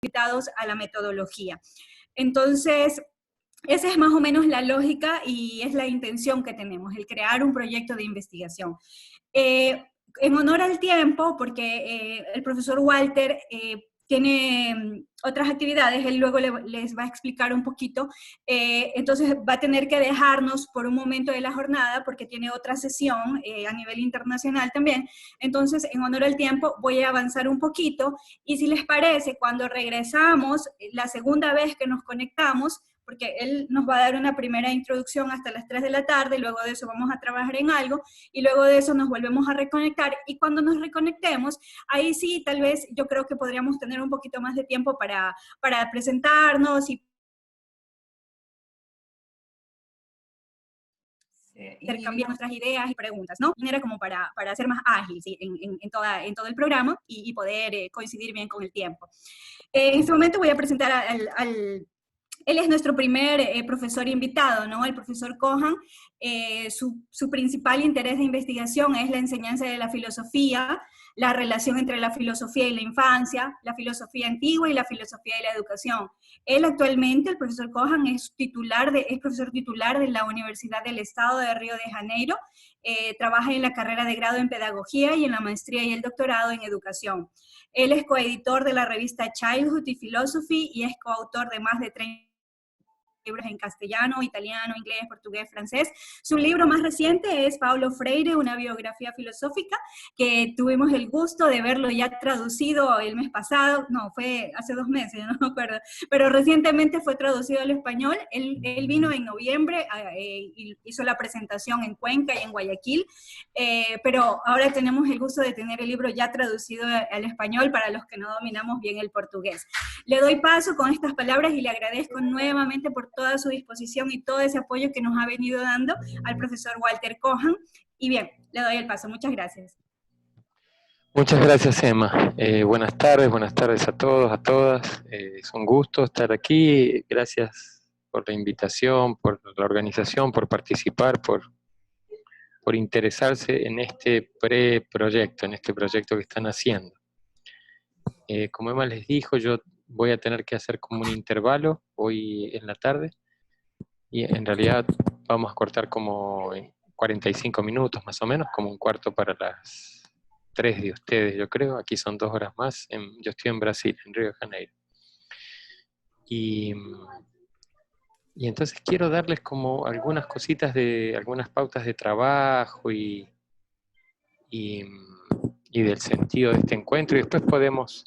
invitados a la metodología. Entonces, esa es más o menos la lógica y es la intención que tenemos, el crear un proyecto de investigación. En honor al tiempo, porque el profesor Walter tiene otras actividades, él luego les va a explicar un poquito, entonces va a tener que dejarnos por un momento de la jornada porque tiene otra sesión a nivel internacional también. Entonces, en honor al tiempo, voy a avanzar un poquito y si les parece, cuando regresamos, la segunda vez que nos conectamos, porque él nos va a dar una primera introducción hasta las 3 de la tarde, luego de eso vamos a trabajar en algo, y luego de eso nos volvemos a reconectar, y cuando nos reconectemos, ahí sí, tal vez yo creo que podríamos tener un poquito más de tiempo para presentarnos y intercambiar nuestras ideas y preguntas, ¿no? Era como para ser más ágil, ¿sí? en todo el programa y poder coincidir bien con el tiempo. En este momento voy a presentar él es nuestro primer profesor invitado, ¿no? El profesor Kohan. Su principal interés de investigación es la enseñanza de la filosofía, la relación entre la filosofía y la infancia, la filosofía antigua y la filosofía de la educación. Él actualmente, el profesor Kohan, es profesor titular de la Universidad del Estado de Río de Janeiro, trabaja en la carrera de grado en pedagogía y en la maestría y el doctorado en educación. Él es coeditor de la revista Childhood y Philosophy y es coautor de más de 30 libros en castellano, italiano, inglés, portugués, francés. Su libro más reciente es Paulo Freire, una biografía filosófica, que tuvimos el gusto de verlo ya traducido el mes pasado, no, fue hace 2 meses, no me acuerdo, pero recientemente fue traducido al español. Él vino en noviembre y hizo la presentación en Cuenca y en Guayaquil, pero ahora tenemos el gusto de tener el libro ya traducido al español para los que no dominamos bien el portugués. Le doy paso con estas palabras y le agradezco nuevamente por toda su disposición y todo ese apoyo que nos ha venido dando al profesor Walter Kohan. Y bien, le doy el paso. Muchas gracias. Muchas gracias, Emma. Buenas tardes a todos, a todas. Es un gusto estar aquí. Gracias por la invitación, por la organización, por participar, por interesarse en este preproyecto, en este proyecto que están haciendo. Como Emma les dijo, yo voy a tener que hacer como un intervalo hoy en la tarde y en realidad vamos a cortar como 45 minutos más o menos, como un cuarto para las 3 de ustedes, yo creo. Aquí son 2 horas más. Yo estoy en Brasil, en Río de Janeiro. Y entonces quiero darles como algunas cositas algunas pautas de trabajo y del sentido de este encuentro, y después podemos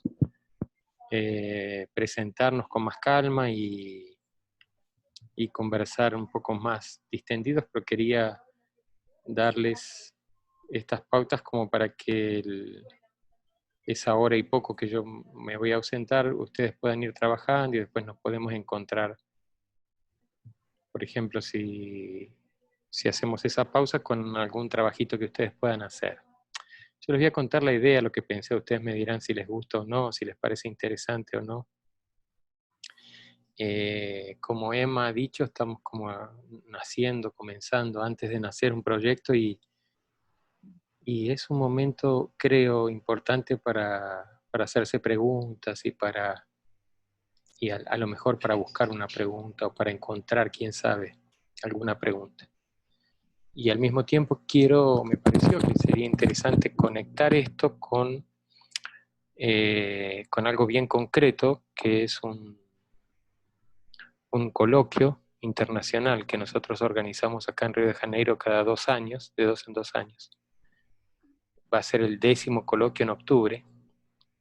presentarnos con más calma y conversar un poco más distendidos, pero quería darles estas pautas como para que esa hora y poco que yo me voy a ausentar, ustedes puedan ir trabajando y después nos podemos encontrar, por ejemplo, si hacemos esa pausa con algún trabajito que ustedes puedan hacer. Yo les voy a contar la idea, lo que pensé, ustedes me dirán si les gusta o no, si les parece interesante o no. Como Emma ha dicho, estamos como comenzando antes de nacer un proyecto y es un momento, creo, importante para hacerse preguntas y a lo mejor para buscar una pregunta o para encontrar, quién sabe, alguna pregunta. Y al mismo tiempo me pareció que sería interesante conectar esto con algo bien concreto, que es un coloquio internacional que nosotros organizamos acá en Río de Janeiro cada 2 años, de 2 en 2 años. Va a ser el 10º coloquio en octubre,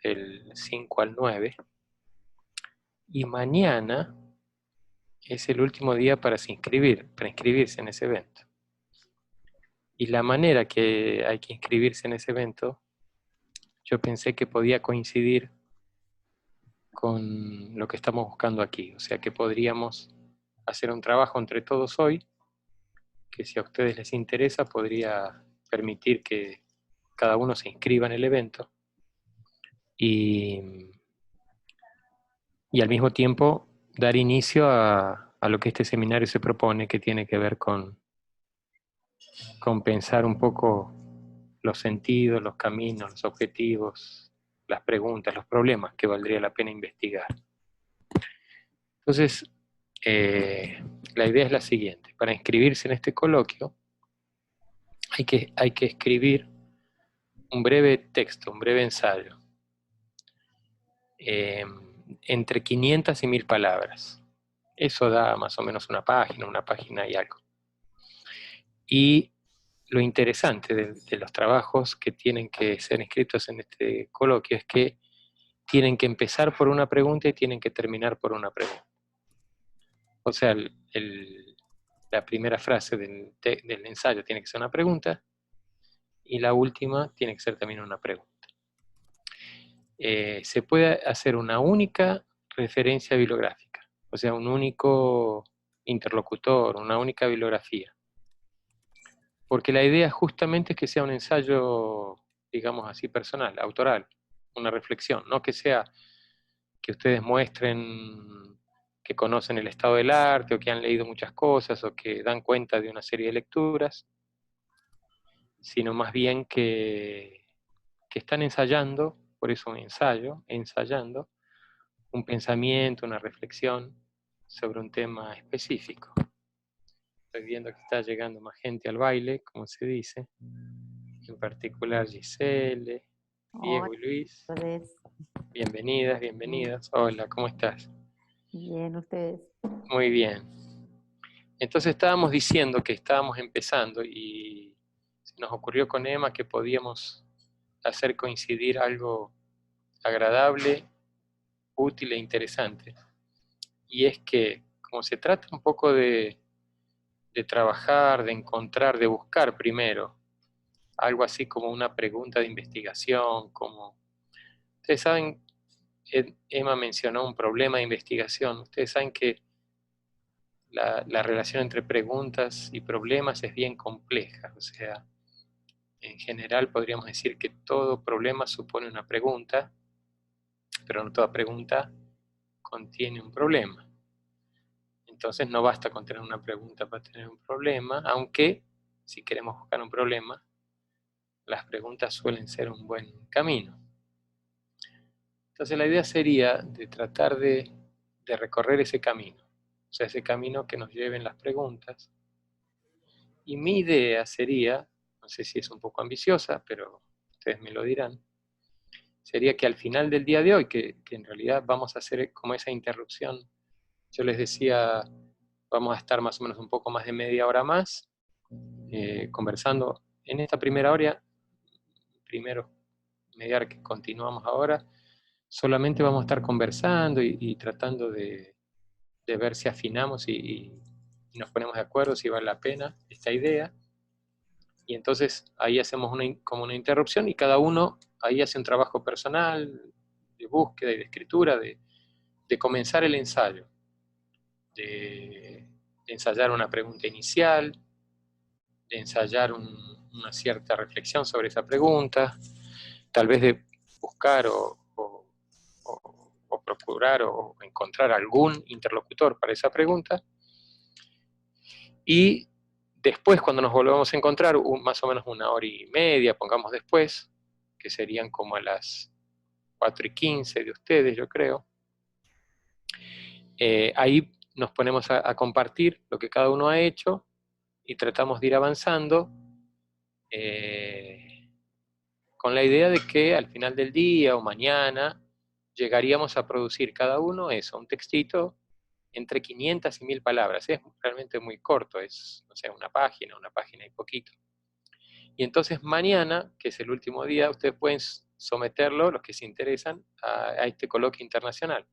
del 5 al 9, y mañana es el último día para inscribirse en ese evento. Y la manera que hay que inscribirse en ese evento, yo pensé que podía coincidir con lo que estamos buscando aquí. O sea que podríamos hacer un trabajo entre todos hoy, que si a ustedes les interesa podría permitir que cada uno se inscriba en el evento y al mismo tiempo dar inicio a lo que este seminario se propone, que tiene que ver con pensar un poco los sentidos, los caminos, los objetivos, las preguntas, los problemas que valdría la pena investigar. Entonces, la idea es la siguiente. Para inscribirse en este coloquio hay que escribir un breve texto, un breve ensayo, entre 500 y 1000 palabras. Eso da más o menos una página y algo. Y lo interesante de los trabajos que tienen que ser inscritos en este coloquio es que tienen que empezar por una pregunta y tienen que terminar por una pregunta. O sea, la primera frase del ensayo tiene que ser una pregunta y la última tiene que ser también una pregunta. Se puede hacer una única referencia bibliográfica, o sea, un único interlocutor, una única bibliografía. Porque la idea justamente es que sea un ensayo, digamos así, personal, autoral, una reflexión, no que sea que ustedes muestren que conocen el estado del arte o que han leído muchas cosas o que dan cuenta de una serie de lecturas, sino más bien que están ensayando, por eso un ensayo, ensayando un pensamiento, una reflexión sobre un tema específico. Estoy viendo que está llegando más gente al baile, como se dice, en particular Giselle, Diego y Luis. Bienvenidas, bienvenidas. Hola, ¿cómo estás? Bien, ustedes. Muy bien. Entonces estábamos diciendo que estábamos empezando y se nos ocurrió con Emma que podíamos hacer coincidir algo agradable, útil e interesante. Y es que, como se trata un poco de trabajar, de encontrar, de buscar primero, algo así como una pregunta de investigación, como... Ustedes saben, Emma mencionó un problema de investigación. Ustedes saben que la relación entre preguntas y problemas es bien compleja. O sea, en general podríamos decir que todo problema supone una pregunta, pero no toda pregunta contiene un problema. Entonces no basta con tener una pregunta para tener un problema, aunque si queremos buscar un problema, las preguntas suelen ser un buen camino. Entonces la idea sería de tratar de recorrer ese camino, o sea, ese camino que nos lleven las preguntas. Y mi idea sería, no sé si es un poco ambiciosa, pero ustedes me lo dirán, sería que al final del día de hoy, que en realidad vamos a hacer como esa interrupción, yo les decía, vamos a estar más o menos un poco más de media hora más, conversando en esta primera hora, primero media hora que continuamos ahora, solamente vamos a estar conversando y tratando de ver si afinamos y nos ponemos de acuerdo si vale la pena esta idea. Y entonces ahí hacemos como una interrupción y cada uno ahí hace un trabajo personal de búsqueda y de escritura, de comenzar el ensayo, de ensayar una pregunta inicial, de ensayar una cierta reflexión sobre esa pregunta, tal vez de buscar o procurar o encontrar algún interlocutor para esa pregunta. Y después, cuando nos volvamos a encontrar, más o menos una hora y media, pongamos después, que serían como a las 4:15 de ustedes, yo creo, ahí nos ponemos a compartir lo que cada uno ha hecho y tratamos de ir avanzando con la idea de que al final del día o mañana llegaríamos a producir cada uno eso, un textito entre 500 y 1000 palabras. Es realmente muy corto, es, no sé, una página y poquito. Y entonces mañana, que es el último día, ustedes pueden someterlo, los que se interesan, a este coloquio internacional.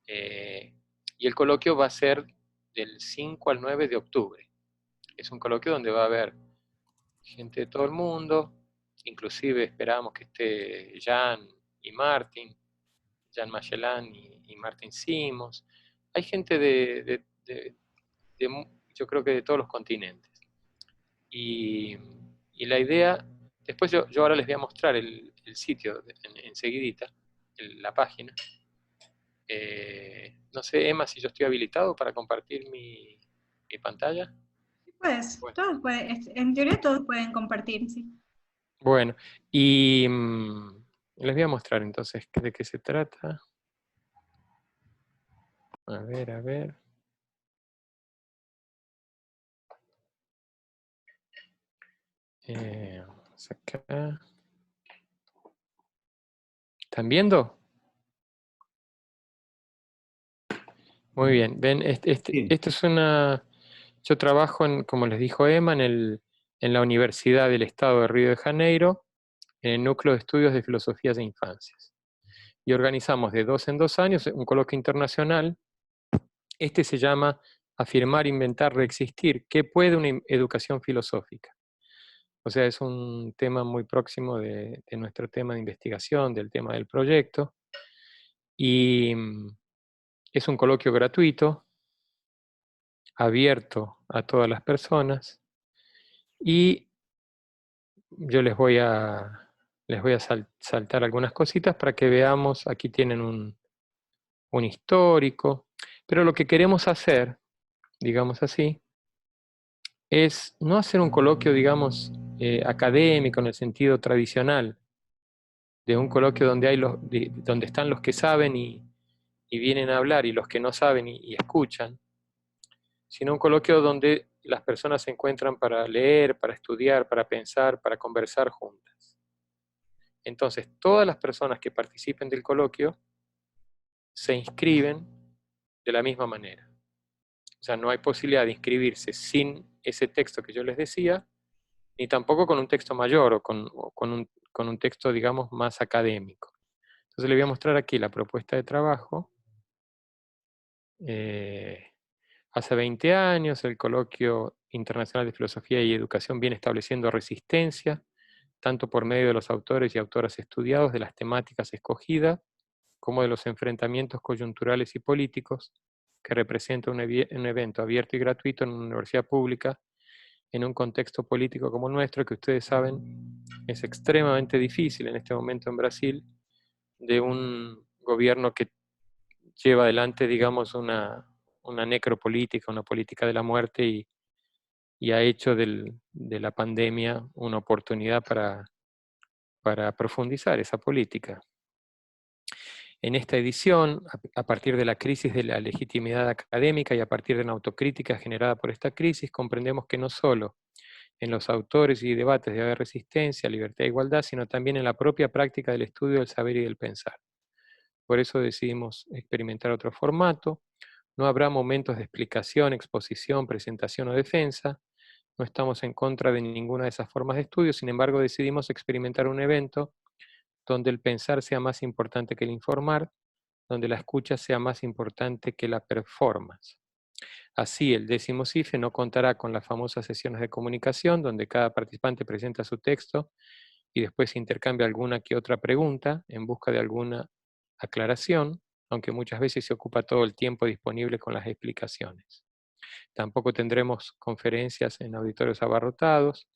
Y el coloquio va a ser del 5 al 9 de octubre. Es un coloquio donde va a haber gente de todo el mundo, inclusive esperamos que esté Jan y Martin, Jan Magellan y Martin Simos. Hay gente yo creo que de todos los continentes. Y la idea, después yo ahora les voy a mostrar el sitio enseguidita, la página. No sé, Emma, si yo estoy habilitado para compartir mi pantalla. Pues, Bueno. todos pueden, en teoría todos pueden compartir, sí. Bueno, y Les voy a mostrar entonces de qué se trata. A ver, a ver. Vamos acá. ¿Están viendo? Muy bien. Ven, Bien. esto es una... Yo trabajo, como les dijo Emma, en la Universidad del Estado de Río de Janeiro, en el Núcleo de Estudios de Filosofías de Infancias. Y organizamos de 2 en 2 años un coloquio internacional. Este se llama Afirmar, Inventar, Reexistir. ¿Qué puede una educación filosófica? O sea, es un tema muy próximo de nuestro tema de investigación, del tema del proyecto. Y es un coloquio gratuito, abierto a todas las personas. Y yo les voy a saltar algunas cositas para que veamos. Aquí tienen un histórico. Pero lo que queremos hacer, digamos así, es no hacer un coloquio, digamos, académico en el sentido tradicional, de un coloquio donde, donde están los que saben y vienen a hablar y los que no saben y escuchan, sino un coloquio donde las personas se encuentran para leer, para estudiar, para pensar, para conversar juntas. Entonces, todas las personas que participen del coloquio se inscriben de la misma manera. O sea, no hay posibilidad de inscribirse sin ese texto que yo les decía, ni tampoco con un texto mayor o con un texto, digamos, más académico. Entonces les voy a mostrar aquí la propuesta de trabajo. Hace 20 años el Coloquio Internacional de Filosofía y Educación viene estableciendo resistencia, tanto por medio de los autores y autoras estudiados, de las temáticas escogidas, como de los enfrentamientos coyunturales y políticos que representa un evento abierto y gratuito en una universidad pública, en un contexto político como el nuestro, que ustedes saben es extremadamente difícil en este momento en Brasil, de un gobierno que lleva adelante, digamos, una necropolítica, una política de la muerte y ha hecho de la pandemia una oportunidad para profundizar esa política. En esta edición, a partir de la crisis de la legitimidad académica y a partir de una autocrítica generada por esta crisis, comprendemos que no solo en los autores y debates debe haber resistencia, libertad e igualdad, sino también en la propia práctica del estudio del saber y del pensar. Por eso decidimos experimentar otro formato. No habrá momentos de explicación, exposición, presentación o defensa. No estamos en contra de ninguna de esas formas de estudio, sin embargo decidimos experimentar un evento donde el pensar sea más importante que el informar, donde la escucha sea más importante que la performance. Así, el 10º CIFE no contará con las famosas sesiones de comunicación, donde cada participante presenta su texto y después intercambia alguna que otra pregunta en busca de alguna aclaración, aunque muchas veces se ocupa todo el tiempo disponible con las explicaciones. Tampoco tendremos conferencias en auditorios abarrotados.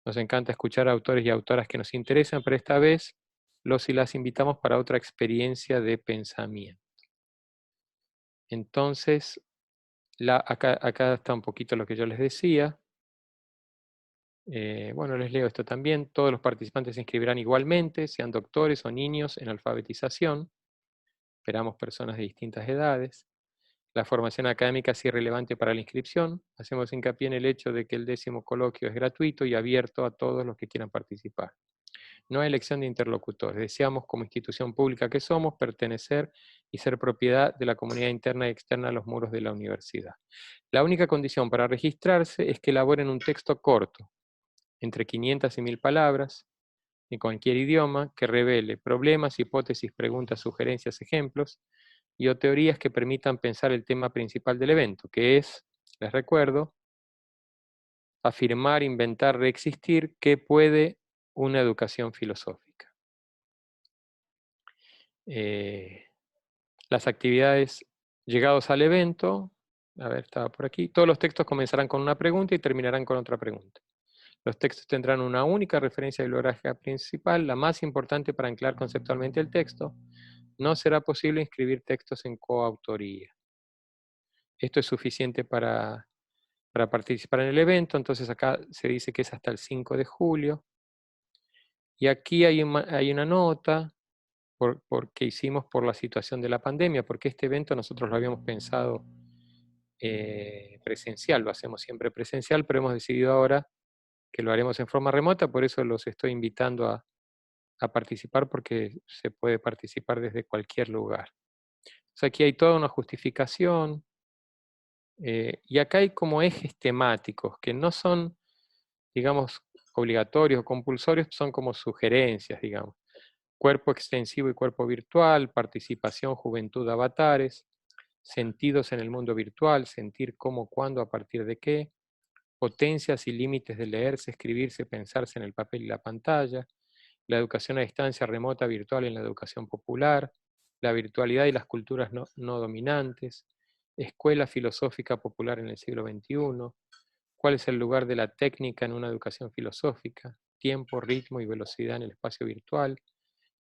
Nos encanta escuchar a autores y autoras que nos interesan, pero esta vez los y las invitamos para otra experiencia de pensamiento. Entonces, acá está un poquito lo que yo les decía. Bueno, les leo esto también. Todos los participantes se inscribirán igualmente, sean doctores o niños en alfabetización. Esperamos personas de distintas edades. La formación académica es irrelevante para la inscripción. Hacemos hincapié en el hecho de que el 10º coloquio es gratuito y abierto a todos los que quieran participar. No hay elección de interlocutores. Deseamos, como institución pública que somos, pertenecer y ser propiedad de la comunidad interna y externa a los muros de la universidad. La única condición para registrarse es que elaboren un texto corto, entre 500 y 1000 palabras, en cualquier idioma, que revele problemas, hipótesis, preguntas, sugerencias, ejemplos, y o teorías que permitan pensar el tema principal del evento, que es, les recuerdo, afirmar, inventar, reexistir, ¿qué puede una educación filosófica? Las actividades llegados al evento, a ver, estaba por aquí, todos los textos comenzarán con una pregunta y terminarán con otra pregunta. Los textos tendrán una única referencia bibliográfica principal, la más importante para anclar conceptualmente el texto. No será posible inscribir textos en coautoría. Esto es suficiente para participar en el evento, entonces acá se dice que es hasta el 5 de julio. Y aquí hay una nota porque hicimos por la situación de la pandemia, porque este evento nosotros lo habíamos pensado presencial, lo hacemos siempre presencial, pero hemos decidido ahora que lo haremos en forma remota, por eso los estoy invitando a participar, porque se puede participar desde cualquier lugar. Entonces aquí hay toda una justificación, y acá hay como ejes temáticos, que no son, digamos, obligatorios o compulsorios, son como sugerencias, digamos. Cuerpo extensivo y cuerpo virtual, participación, juventud, avatares, sentidos en el mundo virtual, sentir cómo, cuándo, a partir de qué, potencias y límites de leerse, escribirse, pensarse en el papel y la pantalla, la educación a distancia remota virtual en la educación popular, la virtualidad y las culturas no dominantes, escuela filosófica popular en el siglo XXI, cuál es el lugar de la técnica en una educación filosófica, tiempo, ritmo y velocidad en el espacio virtual,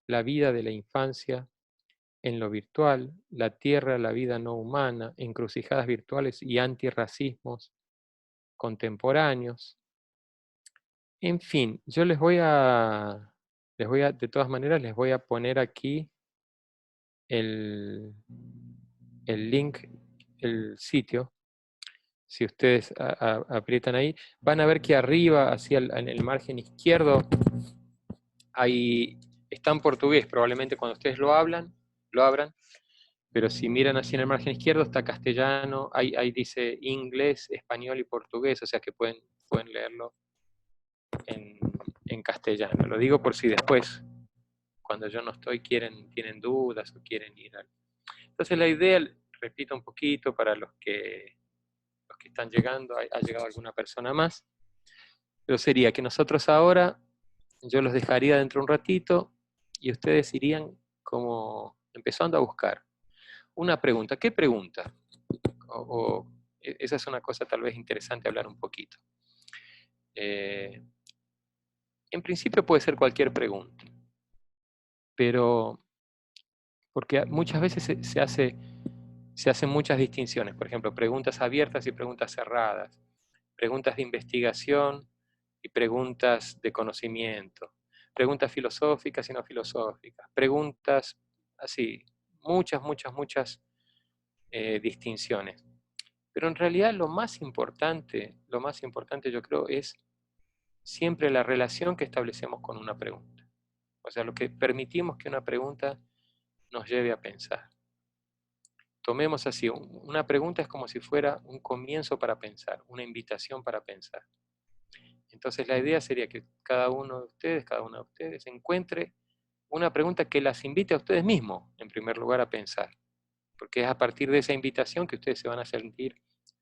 la vida de la infancia en lo virtual, la tierra, la vida no humana, encrucijadas virtuales y antirracismos contemporáneos. En fin, yo de todas maneras, les voy a poner aquí el link, el sitio. Si ustedes aprietan ahí, van a ver que arriba, hacia en el margen izquierdo, está en portugués. Probablemente cuando ustedes lo abran, pero si miran así en el margen izquierdo está castellano, ahí dice inglés, español y portugués, o sea que pueden leerlo en castellano. Lo digo por si después, cuando yo no estoy, tienen dudas o quieren ir al... Entonces la idea, repito un poquito para los que están llegando, ha llegado alguna persona más, pero sería que nosotros ahora, yo los dejaría dentro un ratito y ustedes irían como empezando a buscar una pregunta. ¿Qué pregunta? Esa es una cosa tal vez interesante hablar un poquito. En principio puede ser cualquier pregunta, pero porque muchas veces se hacen muchas distinciones, por ejemplo, preguntas abiertas y preguntas cerradas, preguntas de investigación y preguntas de conocimiento, preguntas filosóficas y no filosóficas, preguntas así, muchas distinciones. Pero en realidad lo más importante yo creo es siempre la relación que establecemos con una pregunta. O sea, lo que permitimos que una pregunta nos lleve a pensar. Tomemos así, una pregunta es como si fuera un comienzo para pensar, una invitación para pensar. Entonces la idea sería que cada una de ustedes encuentre una pregunta que las invite a ustedes mismos, en primer lugar, a pensar. Porque es a partir de esa invitación que ustedes se van a sentir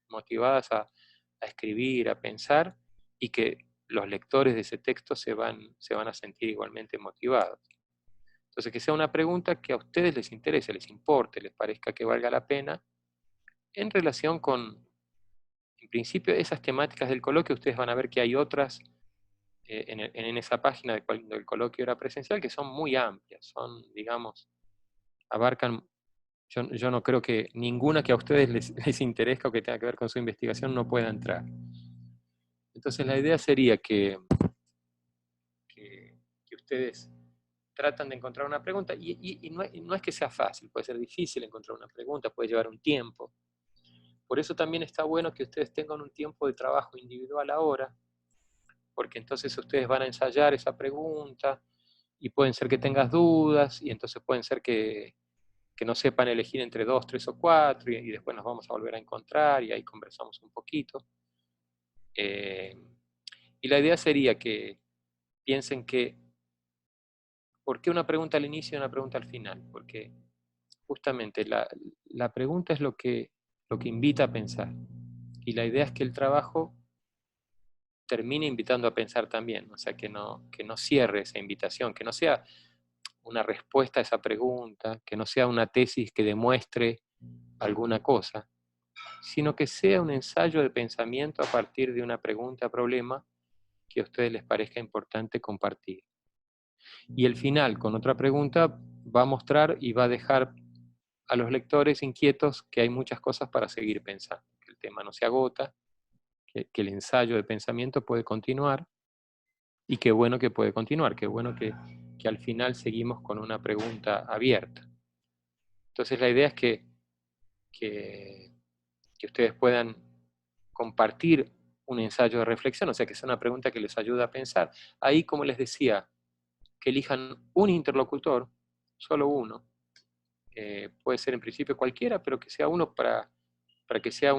motivadas a escribir, a pensar, y que los lectores de ese texto se van a sentir igualmente motivados. Entonces, que sea una pregunta que a ustedes les interese, les importe, les parezca que valga la pena, en relación con, en principio, esas temáticas del coloquio. Ustedes van a ver que hay otras en esa página de cuando el coloquio era presencial, que son muy amplias, son, digamos, abarcan, yo no creo que ninguna que a ustedes les interese o que tenga que ver con su investigación no pueda entrar. Entonces la idea sería que ustedes tratan de encontrar una pregunta, y no es que sea fácil, puede ser difícil encontrar una pregunta, puede llevar un tiempo. Por eso también está bueno que ustedes tengan un tiempo de trabajo individual ahora, porque entonces ustedes van a ensayar esa pregunta, y pueden ser que tengas dudas, y entonces pueden ser que no sepan elegir entre 2, 3 o 4, y después nos vamos a volver a encontrar, y ahí conversamos un poquito. Y la idea sería que piensen que, ¿por qué una pregunta al inicio y una pregunta al final? Porque justamente la pregunta es lo que invita a pensar. Y la idea es que el trabajo termine invitando a pensar también. O sea, que no cierre esa invitación, que no sea una respuesta a esa pregunta, que no sea una tesis que demuestre alguna cosa, sino que sea un ensayo de pensamiento a partir de una pregunta, problema, que a ustedes les parezca importante compartir. Y el final, con otra pregunta, va a mostrar y va a dejar a los lectores inquietos que hay muchas cosas para seguir pensando, que el tema no se agota, que el ensayo de pensamiento puede continuar, Y qué bueno que puede continuar, qué bueno que al final seguimos con una pregunta abierta. Entonces la idea es que ustedes puedan compartir un ensayo de reflexión, o sea, que sea una pregunta que les ayude a pensar. Ahí, como les decía, que elijan un interlocutor, solo uno. Puede ser en principio cualquiera, pero que sea uno para que sea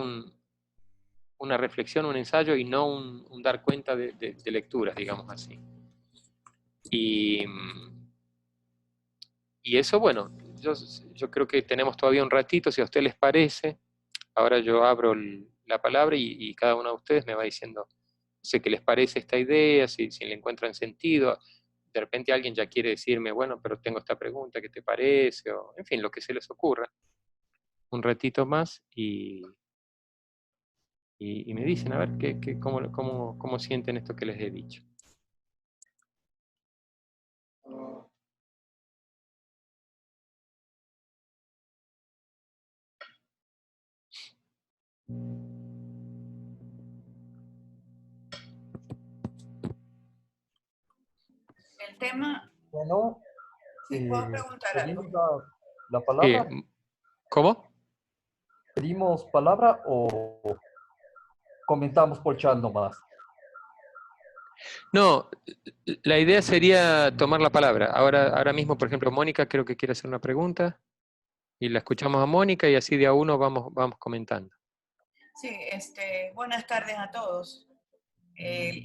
una reflexión, un ensayo y no un dar cuenta de lecturas, digamos así. Y eso, bueno, yo creo que tenemos todavía un ratito, si a ustedes les parece. Ahora yo abro la palabra y cada uno de ustedes me va diciendo, no sé qué les parece esta idea, si le encuentran sentido. De repente alguien ya quiere decirme, bueno, pero tengo esta pregunta, ¿qué te parece? O, en fin, lo que se les ocurra. Un ratito más y me dicen, a ver, cómo sienten esto que les he dicho. El tema, Bueno, sí, puedo preguntar algo. ¿pedimos la palabra? ¿Cómo? ¿Pedimos palabra o comentamos por chat nomás? No, la idea sería tomar la palabra. Ahora mismo, por ejemplo, Mónica creo que quiere hacer una pregunta y la escuchamos a Mónica y así de a uno vamos comentando. Sí, buenas tardes a todos.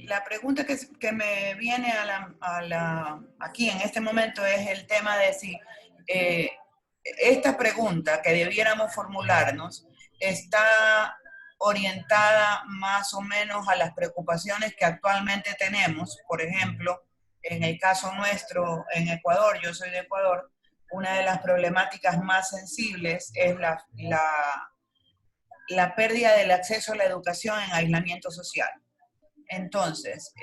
La pregunta que me viene aquí en este momento es el tema de si esta pregunta que debiéramos formularnos está orientada más o menos a las preocupaciones que actualmente tenemos. Por ejemplo, en el caso nuestro en Ecuador, yo soy de Ecuador, una de las problemáticas más sensibles es la pérdida del acceso a la educación en aislamiento social. Entonces,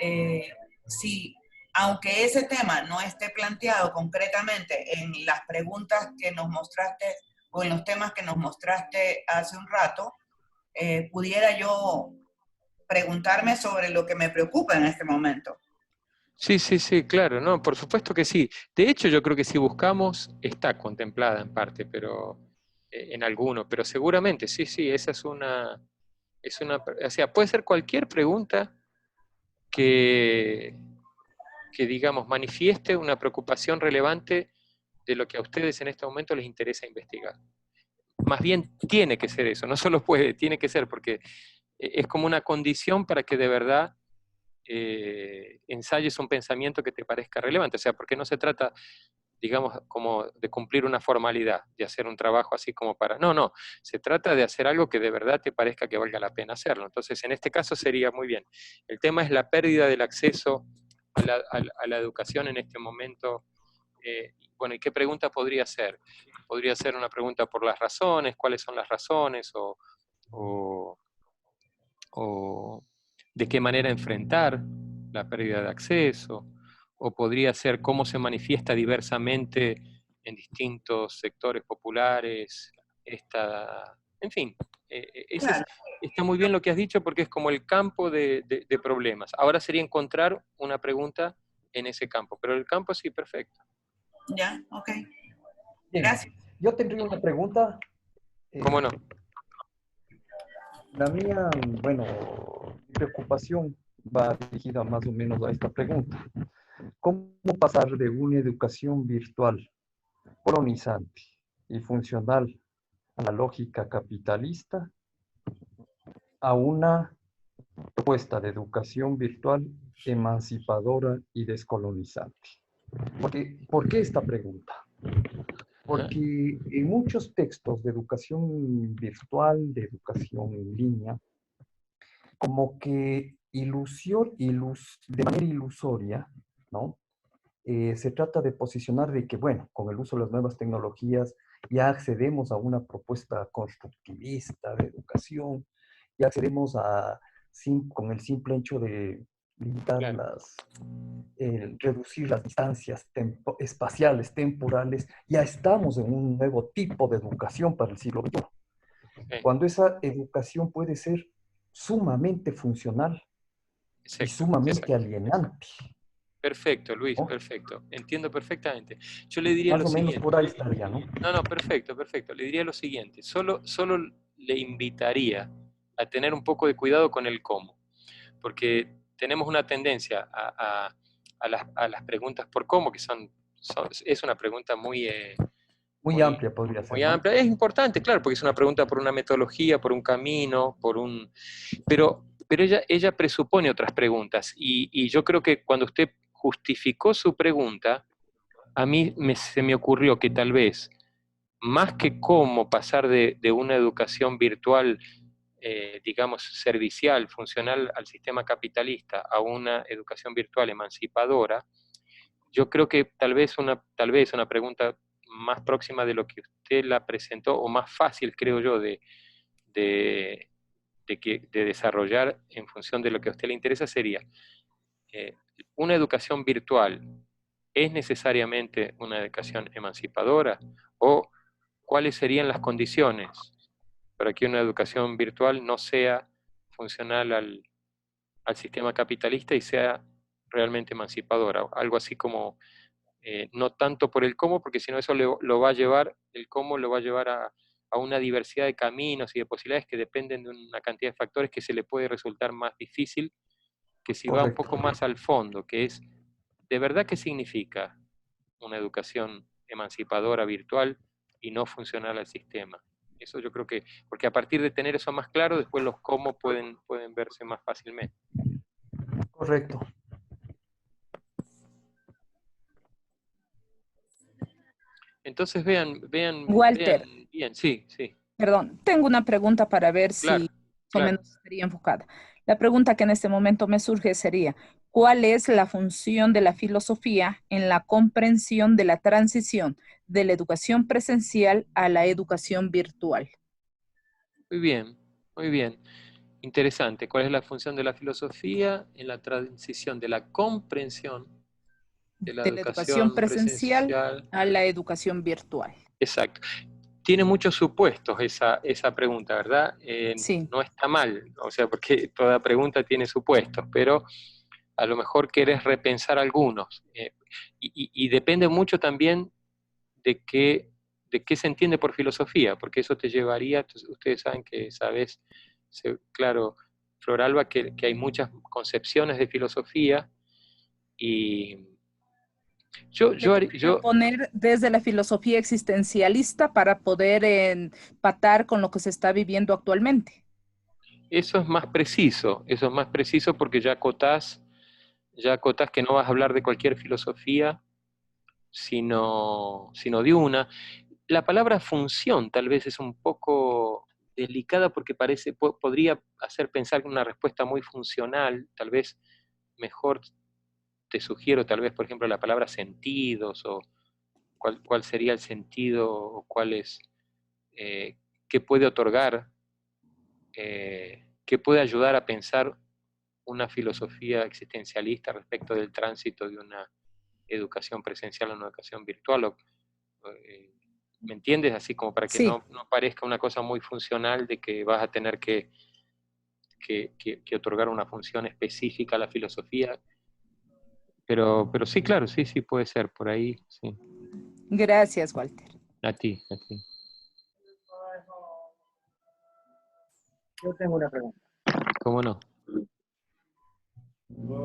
si, aunque ese tema no esté planteado concretamente en las preguntas que nos mostraste o en los temas que nos mostraste hace un rato, pudiera yo preguntarme sobre lo que me preocupa en este momento. Sí, claro, no, por supuesto que sí. De hecho, yo creo que si buscamos, está contemplada en parte, pero en alguno, pero seguramente, sí, esa es o sea, puede ser cualquier pregunta que digamos, manifieste una preocupación relevante de lo que a ustedes en este momento les interesa investigar. Más bien tiene que ser eso, no solo puede, tiene que ser, porque es como una condición para que de verdad ensayes un pensamiento que te parezca relevante. O sea, porque no se trata, digamos, como de cumplir una formalidad, de hacer un trabajo así como para... No, se trata de hacer algo que de verdad te parezca que valga la pena hacerlo. Entonces, en este caso sería muy bien. El tema es la pérdida del acceso a la educación en este momento. Bueno, ¿y qué pregunta podría ser? Podría ser una pregunta por las razones, cuáles son las razones, o de qué manera enfrentar la pérdida de acceso, o podría ser cómo se manifiesta diversamente en distintos sectores populares, en fin, Claro. está muy bien lo que has dicho porque es como el campo de problemas. Ahora sería encontrar una pregunta en ese campo, pero el campo sí, perfecto. Ya, ok. Bien, Gracias. yo tendría una pregunta. ¿Cómo no? La mía, bueno, mi preocupación va dirigida más o menos a esta pregunta. ¿Cómo pasar de una educación virtual, colonizante y funcional a la lógica capitalista a una propuesta de educación virtual emancipadora y descolonizante? ¿Por qué esta pregunta? Porque en muchos textos de educación virtual, de educación en línea, como que de manera ilusoria, ¿no? Se trata de posicionar de que, bueno, con el uso de las nuevas tecnologías ya accedemos a una propuesta constructivista de educación, ya accedemos con el simple hecho de limitar Claro. reducir las distancias espaciales, temporales, ya estamos en un nuevo tipo de educación para el siglo XXI. Cuando esa educación puede ser sumamente funcional y sumamente alienante. Perfecto, Luis, ¿no? perfecto. Entiendo perfectamente. Yo le diría Más lo o menos siguiente. por ahí estaría, ¿no? No, no, perfecto, perfecto. Le diría lo siguiente. Solo le invitaría a tener un poco de cuidado con el cómo. Porque tenemos una tendencia a las preguntas por cómo, que es una pregunta Muy muy, amplia podría ser, muy ¿no? amplia. Es importante, claro, porque es una pregunta por una metodología, por un camino, pero ella presupone otras preguntas. Y yo creo que cuando usted justificó su pregunta, a mí se me ocurrió que tal vez, más que cómo pasar de una educación virtual, digamos, servicial, funcional al sistema capitalista, a una educación virtual emancipadora, yo creo que tal vez una pregunta más próxima de lo que usted la presentó, o más fácil, creo yo, de, de desarrollar en función de lo que a usted le interesa sería, eh, ¿una educación virtual es necesariamente una educación emancipadora? ¿O cuáles serían las condiciones para que una educación virtual no sea funcional al sistema capitalista y sea realmente emancipadora? Algo así como, no tanto por el cómo, porque si no eso lo va a llevar, el cómo lo va a llevar a una diversidad de caminos y de posibilidades que dependen de una cantidad de factores que se le puede resultar más difícil que si va un Correcto. poco más al fondo, que es, ¿de verdad qué significa una educación emancipadora virtual y no funcional al sistema? Eso yo creo que, porque a partir de tener eso más claro, después los cómo pueden verse más fácilmente. Correcto. Entonces vean Walter, bien, sí, sí, perdón, tengo una pregunta para ver claro, si más o claro. menos estaría enfocada. La pregunta que en este momento me surge sería, ¿cuál es la función de la filosofía en la comprensión de la transición de la educación presencial a la educación virtual? Muy bien, muy bien. Interesante. ¿Cuál es la función de la filosofía en la transición de la comprensión de la De la educación educación presencial presencial? a la educación virtual. Exacto. Tiene muchos supuestos esa pregunta, ¿verdad? Sí, No está mal, o sea, porque toda pregunta tiene supuestos, pero a lo mejor querés repensar algunos. Y depende mucho también de qué se entiende por filosofía, porque eso te llevaría, ustedes saben que sabes, claro, Floralba, que hay muchas concepciones de filosofía y se podría yo poner desde la filosofía existencialista para poder empatar con lo que se está viviendo actualmente. eso es más preciso porque ya acotás que no vas a hablar de cualquier filosofía, sino de una. La palabra función tal vez es un poco delicada porque podría hacer pensar una respuesta muy funcional, tal vez mejor te sugiero tal vez, por ejemplo, la palabra sentidos o cuál sería el sentido o cuál es, qué puede otorgar, qué puede ayudar a pensar una filosofía existencialista respecto del tránsito de una educación presencial a una educación virtual. Eh, ¿Me entiendes? Así como para que Sí, no parezca una cosa muy funcional de que vas a tener que otorgar una función específica a la filosofía. Pero sí, claro, sí, sí puede ser, por ahí, sí. gracias, Walter. A ti, a ti. Yo tengo una pregunta. ¿Cómo no?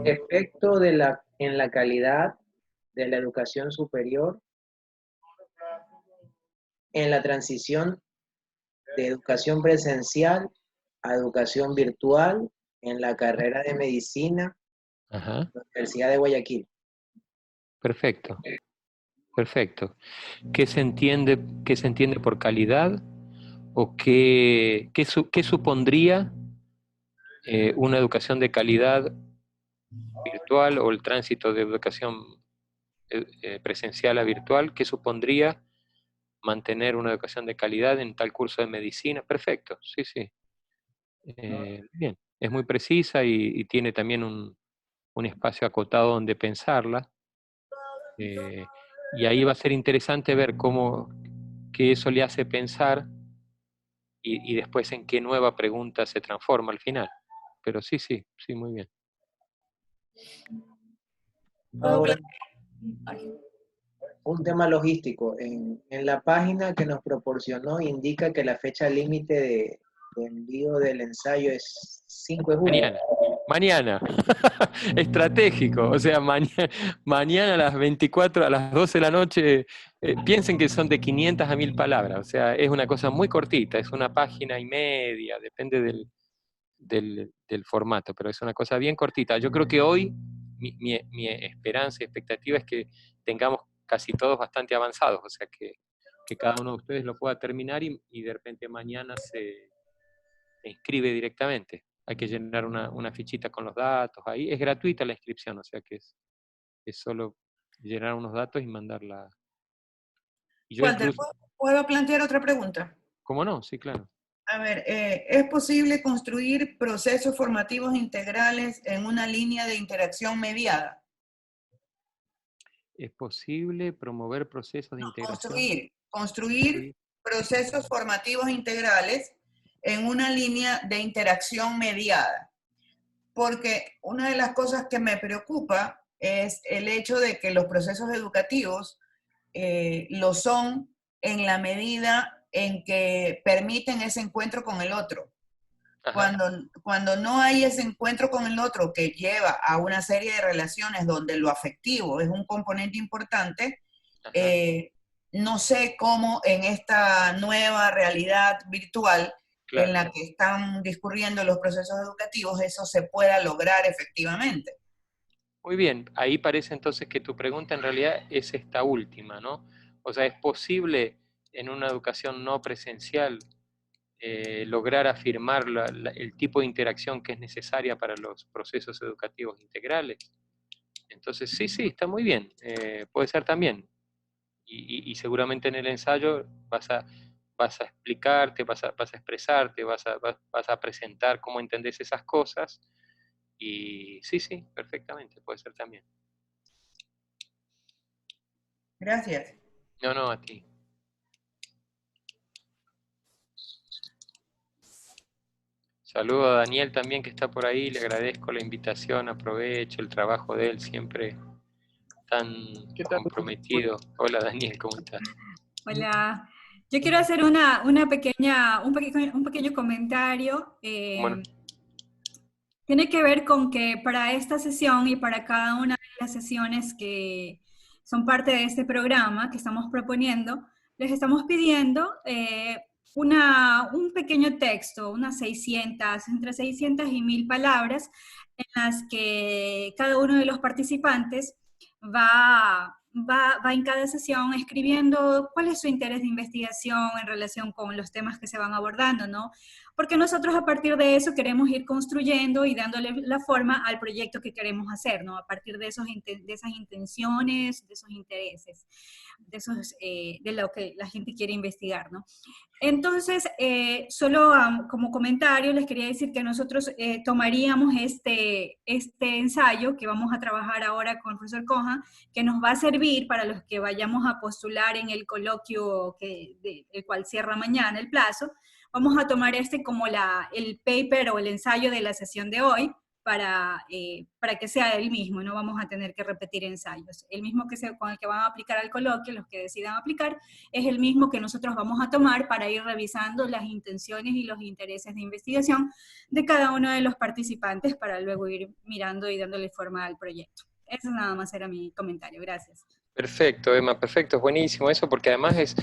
Efecto en la calidad de la educación superior en la transición de educación presencial a educación virtual en la carrera de medicina Ajá, en la Universidad de Guayaquil. perfecto, perfecto. Qué se entiende por calidad o qué supondría una educación de calidad virtual o el tránsito de educación presencial a virtual? ¿Qué supondría mantener una educación de calidad en tal curso de medicina? Perfecto, sí, sí. Bien, es muy precisa y tiene también un espacio acotado donde pensarla. Y ahí va a ser interesante ver qué eso le hace pensar y después en qué nueva pregunta se transforma al final. Pero sí, sí, sí, muy bien. Ahora, Ay, Un tema logístico. En la página que nos proporcionó indica que la fecha límite de envío del ensayo es 5 de junio. Mañana. Estratégico. O sea, mañana a las 24, a las 12 de la noche, piensen que son de 500 a 1000 palabras. O sea, es una cosa muy cortita, es una página y media, depende del formato, pero es una cosa bien cortita. Yo creo que hoy mi esperanza y expectativa es que tengamos casi todos bastante avanzados, o sea, que cada uno de ustedes lo pueda terminar y de repente mañana se inscribe directamente. Hay que llenar una fichita con los datos, ahí es gratuita la inscripción, o sea que es solo llenar unos datos y mandarla. Y yo Walter, incluso, ¿puedo plantear otra pregunta? ¿cómo no? Sí, claro. A ver, ¿es posible construir procesos formativos integrales en una línea de interacción mediada? ¿Es posible promover procesos de No, integración? construir procesos formativos integrales en una línea de interacción mediada. Porque una de las cosas que me preocupa es el hecho de que los procesos educativos lo son en la medida en que permiten ese encuentro con el otro. Ajá, Cuando no hay ese encuentro con el otro que lleva a una serie de relaciones donde lo afectivo es un componente importante, ajá. eh, no sé cómo en esta nueva realidad virtual en Claro. la que están discurriendo los procesos educativos eso se pueda lograr efectivamente. Muy bien, ahí parece entonces que tu pregunta en realidad es esta última, ¿no? O sea, ¿es posible en una educación no presencial lograr afirmar el tipo de interacción que es necesaria para los procesos educativos integrales? Entonces, sí, sí, está muy bien, puede ser también. Y seguramente en el ensayo vas a explicarte, vas a expresarte, vas a presentar cómo entendés esas cosas. Y sí, sí, perfectamente, puede ser también. Gracias. No, no, a ti. Saludo a Daniel también que está por ahí, le agradezco la invitación, aprovecho el trabajo de él, siempre tan ¿qué tal? comprometido. Hola Daniel, ¿cómo estás? Hola. Yo quiero hacer un pequeño comentario. Bueno, Tiene que ver con que para esta sesión y para cada una de las sesiones que son parte de este programa que estamos proponiendo, les estamos pidiendo un pequeño texto, unas 600, entre 600 y 1000 palabras, en las que cada uno de los participantes va en cada sesión escribiendo cuál es su interés de investigación en relación con los temas que se van abordando, ¿no? Porque nosotros a partir de eso queremos ir construyendo y dándole la forma al proyecto que queremos hacer, ¿no? A partir de esas intenciones, de esos intereses, de lo que la gente quiere investigar, ¿no? Entonces, solo como comentario les quería decir que nosotros tomaríamos este ensayo que vamos a trabajar ahora con el profesor Coja, que nos va a servir para los que vayamos a postular en el coloquio el cual cierra mañana el plazo. Vamos a tomar este como el paper o el ensayo de la sesión de hoy para que sea el mismo, no vamos a tener que repetir ensayos. El mismo con el que van a aplicar al coloquio, los que decidan aplicar, es el mismo que nosotros vamos a tomar para ir revisando las intenciones y los intereses de investigación de cada uno de los participantes para luego ir mirando y dándole forma al proyecto. Eso nada más era mi comentario. Gracias. perfecto, Emma, perfecto, es buenísimo eso, porque además es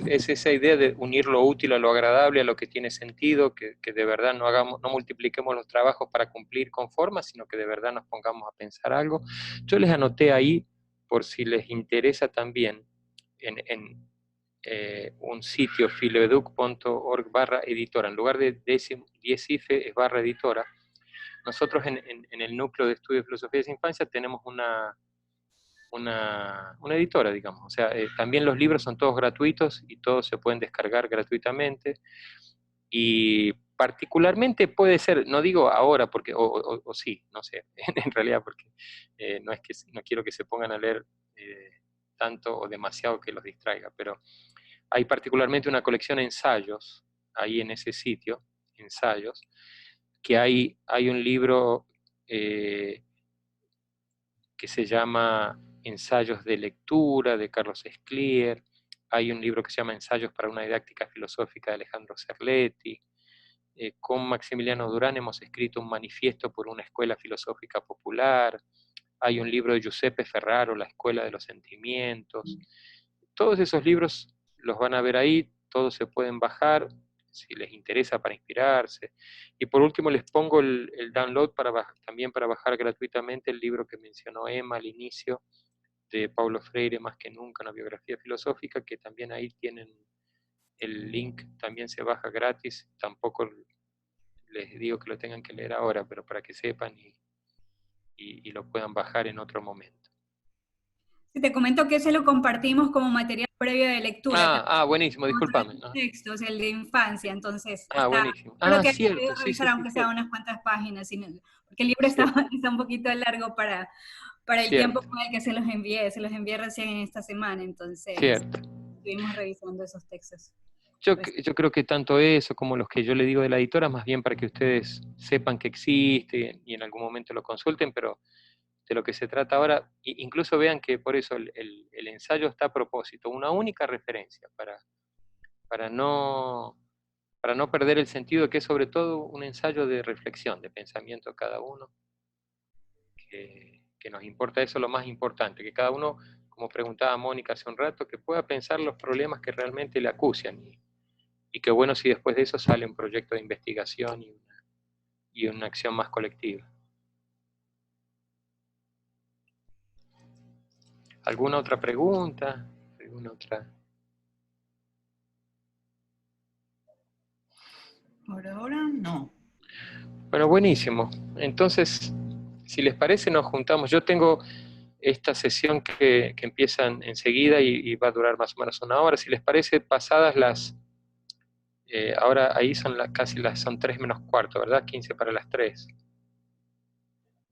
esa idea de unir lo útil a lo agradable, a lo que tiene sentido, que de verdad no multipliquemos los trabajos para cumplir con formas, sino que de verdad nos pongamos a pensar algo. Yo les anoté ahí, por si les interesa también, en un sitio filoeduc.org/editora, en lugar de 10 IFE es /editora. Nosotros en el núcleo de estudio de filosofía de la infancia tenemos una editora, digamos. O sea, también los libros son todos gratuitos y todos se pueden descargar gratuitamente. Y particularmente puede ser, no digo ahora, porque, o sí, no sé, en realidad, porque no quiero que se pongan a leer tanto o demasiado que los distraiga, pero hay particularmente una colección de ensayos ahí en ese sitio, ensayos, que hay un libro que se llama Ensayos de lectura, de Carlos Esclier. Hay un libro que se llama Ensayos para una didáctica filosófica, de Alejandro Cerletti. Con Maximiliano Durán hemos escrito un manifiesto por una escuela filosófica popular. Hay un libro de Giuseppe Ferraro, La Escuela de los Sentimientos. Todos esos libros los van a ver ahí, todos se pueden bajar, si les interesa, para inspirarse. Y por último les pongo el download también para bajar gratuitamente el libro que mencionó Emma al inicio, de Paulo Freire, Más que nunca, una biografía filosófica, que también ahí tienen el link, también se baja gratis. Tampoco les digo que lo tengan que leer ahora, pero para que sepan y lo puedan bajar en otro momento. Sí, te comento que ese lo compartimos como material previo de lectura. Buenísimo, discúlpame. Textos, el de infancia, entonces buenísimo. creo que Cierto, hay que revisar aunque sea unas cuantas páginas, porque el libro está un poquito largo para el tiempo con el que se los envié recién en esta semana, entonces estuvimos revisando esos textos. Yo creo que tanto eso como los que yo le digo de la editora, más bien para que ustedes sepan que existe y en algún momento lo consulten, pero de lo que se trata ahora, incluso vean que por eso el ensayo está a propósito, una única referencia, para no perder el sentido, que es sobre todo un ensayo de reflexión, de pensamiento de cada uno, que nos importa eso lo más importante, que cada uno, como preguntaba Mónica hace un rato, que pueda pensar los problemas que realmente le acucian, y que bueno si después de eso sale un proyecto de investigación y una acción más colectiva. ¿Alguna otra pregunta? ¿Alguna otra? Por ahora no. Bueno, buenísimo. Entonces, si les parece, nos juntamos. Yo tengo esta sesión que empieza enseguida y va a durar más o menos una hora. Si les parece, pasadas las... ahora ahí son son 3 menos cuarto, ¿verdad? 15 para las 3.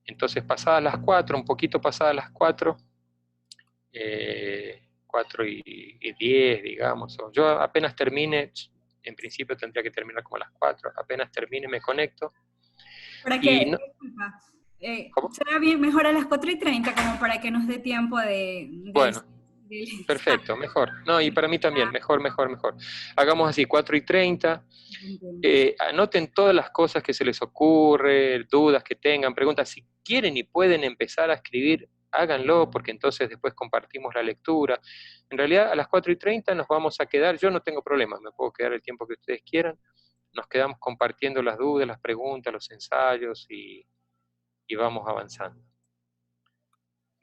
Entonces, pasadas las 4, un poquito pasadas las 4, 4 y 10, digamos. Yo apenas termine, en principio tendría que terminar como a las 4, apenas termine me conecto. Para que, será bien mejor a las 4:30, como para que nos dé tiempo bueno, perfecto, mejor. No, y para mí también, mejor. Hagamos así, 4:30. Anoten todas las cosas que se les ocurre, dudas que tengan, preguntas. Si quieren y pueden empezar a escribir, háganlo, porque entonces después compartimos la lectura. En realidad, a las 4:30 nos vamos a quedar, yo no tengo problemas, me puedo quedar el tiempo que ustedes quieran. Nos quedamos compartiendo las dudas, las preguntas, los ensayos y vamos avanzando.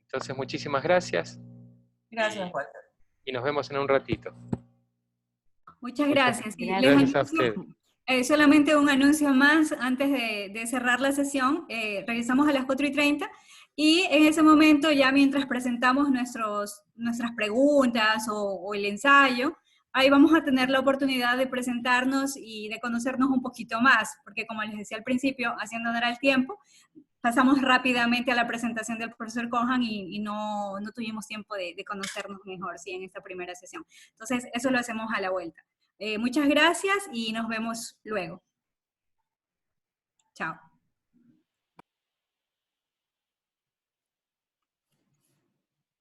Entonces, muchísimas gracias. Gracias, Walter. Y nos vemos en un ratito. Muchas gracias. Gracias a ustedes. Solamente un anuncio más antes de cerrar la sesión. Revisamos a las 4:30 y en ese momento, ya mientras presentamos nuestras preguntas o el ensayo, ahí vamos a tener la oportunidad de presentarnos y de conocernos un poquito más, porque como les decía al principio, haciendo honor al tiempo, pasamos rápidamente a la presentación del profesor Conhan y no tuvimos tiempo de conocernos mejor, ¿sí? En esta primera sesión. Entonces, eso lo hacemos a la vuelta. Muchas gracias y nos vemos luego. Chao.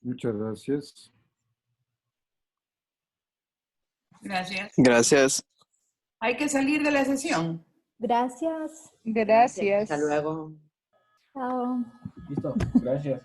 Muchas gracias. Gracias. Gracias. Hay que salir de la sesión. Gracias. Gracias. Hasta luego. Chao. Listo, gracias.